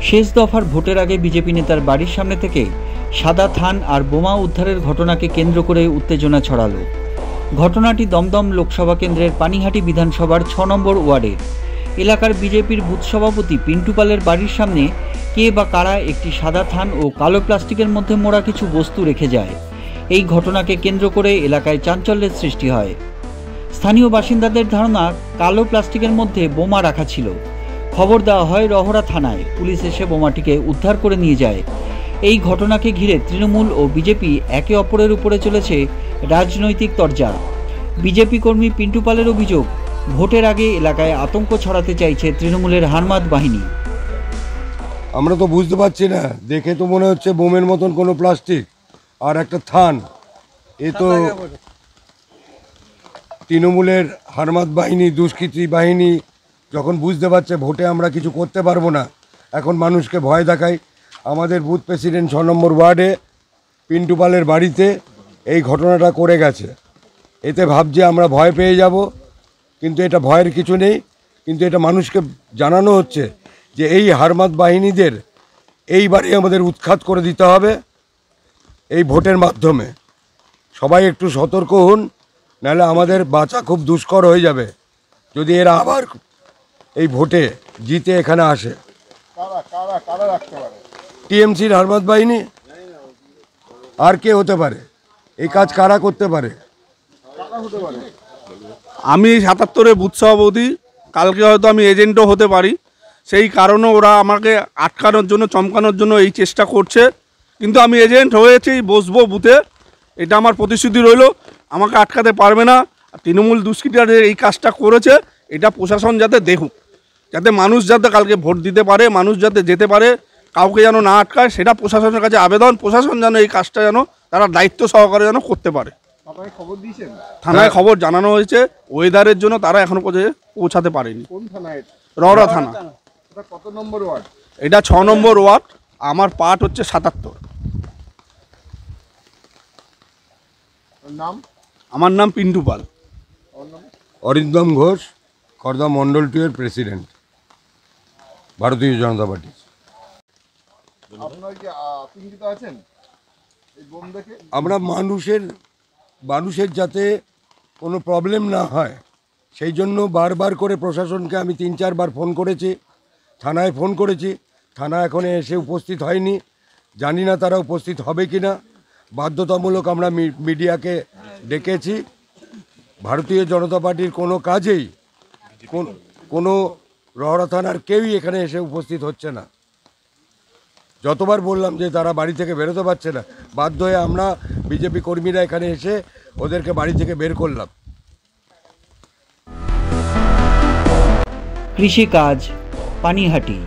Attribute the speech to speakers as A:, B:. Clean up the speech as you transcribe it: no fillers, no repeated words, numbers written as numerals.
A: শেষ দফার ভোটের আগে বিজেপি নেতার বাড়ির সামনে থেকে সাদা থান আর বোমা উদ্ধারের ঘটনাকে কেন্দ্র করে উত্তেজনা ছড়ালো। ঘটনাটি দমদম লোকসভা কেন্দ্রের পানিহাটি বিধানসভার ৬ নম্বর ওয়ার্ডের এলাকার বিজেপির বুথ সভাপতি পিন্টু পালের বাড়ির সামনে কে বা কারা একটি সাদা থান ও কালো প্লাস্টিকের মধ্যে মোড়া কিছু বস্তু রেখে যায়। এই ঘটনাকে কেন্দ্র করে এলাকায় চাঞ্চল্যের সৃষ্টি হয়। স্থানীয় বাসিন্দাদের ধারণা কালো প্লাস্টিকের মধ্যে বোমা রাখা ছিল। খবর দেওয়া হয় রহরা থানায়। পুলিশ এসে বোমাটিকে উদ্ধার করে নিয়ে যায়। এই ঘটনাকে ঘিরে তৃণমূল ও বিজেপি একে অপরের উপরে চলেছে রাজনৈতিক তরজা। বিজেপি কর্মী পিন্টু পালের অভিযোগ, ভোটের আগে এলাকায় আতঙ্ক ছড়াতে চাইছে তৃণমূলের হারমাদ বাহিনী।
B: আমরা তো বুঝতে পারছি না, দেখে তো মনে হচ্ছে বোমের মতন কোনো প্লাস্টিক আর একটা থান। এ তো তৃণমূলের হারমাদ বাহিনী, দুষ্কৃতী বাহিনী যখন বুঝতে পারছে ভোটে আমরা কিছু করতে পারবো না, এখন মানুষকে ভয় দেখায়। আমাদের বুথ প্রেসিডেন্ট ৬ নম্বর ওয়ার্ডে পিন্টু পালের বাড়িতে এই ঘটনাটা করে গেছে। এতে ভাবছে আমরা ভয় পেয়ে যাব, কিন্তু এটা ভয়ের কিছু নেই। কিন্তু এটা মানুষকে জানানো হচ্ছে যে এই হারমাদ বাহিনীদের এইবারে আমাদের উৎখাত করে দিতে হবে এই ভোটের মাধ্যমে। সবাই একটু সতর্ক হন, নাহলে আমাদের বাঁচা খুব দুষ্কর হয়ে যাবে যদি এরা আবার এই ভোটে জিতে এখানে আসে। টিএমসির হারমাদ বাহিনী, আর কে হতে পারে? এই কাজ কারা করতে পারে?
C: আমি ৭৭-এ বুথ সভাপতি। কালকে হয়তো আমি এজেন্টও হতে পারি। সেই কারণে ওরা আমাকে আটকানোর জন্য, চমকানোর জন্য এই চেষ্টা করছে। কিন্তু আমি এজেন্ট হয়েছি, বসবো বুথে, এটা আমার প্রতিশ্রুতি রইল। আমাকে আটকাতে পারবে না। তৃণমূল দুষ্কৃতীরা এই কাজটা করেছে, এটা প্রশাসন যাতে দেখুক, যাতে মানুষ যাতে কালকে ভোট দিতে পারে, মানুষ যাতে যেতে পারে, কাউকে যেন না আটকায়, সেটা প্রশাসনের কাছে আবেদন। প্রশাসন যেন এই কাজটা যেন তারা দায়িত্ব সহকারে যেন করতে পারে। থানায় খবর জানানো হয়েছে। ওয়েদারের জন্য তারা এখনো পৌঁছাতে পারেনি। রহরা থানা।
B: কত নম্বর ওয়ার্ড?
C: এটা ৬ নম্বর ওয়ার্ড। আমার পার্ট হচ্ছে ৭৭। আমার নাম পিন্টু পাল।
B: অরিন্দম ঘোষ, খর্দা মন্ডল 2 এর প্রেসিডেন্ট, ভারতীয় জনতা পার্টি। আমরা মানুষের যাতে কোনো প্রবলেম না হয় সেই জন্য বারবার করে প্রশাসনকে আমি ৩-৪ বার ফোন করেছি, থানায় ফোন করেছি। থানা এখনো এসে উপস্থিত হয়নি। জানি না তারা উপস্থিত হবে কি না। বাধ্যতামূলক আমরা মিডিয়াকে ডেকেছি। ভারতীয় জনতা পার্টির কোনো কাজেই কোনো রহরা থানার কেউই এখানে এসে উপস্থিত হচ্ছে না। যতবার বললাম যে তারা বাড়ি থেকে বেরোতে পারছে না, বাধ্য হয়ে আমরা বিজেপি কর্মীরা এখানে এসে ওদেরকে বাড়ি থেকে বের করলাম।
A: কৃষিকাজ, পানিহাটি।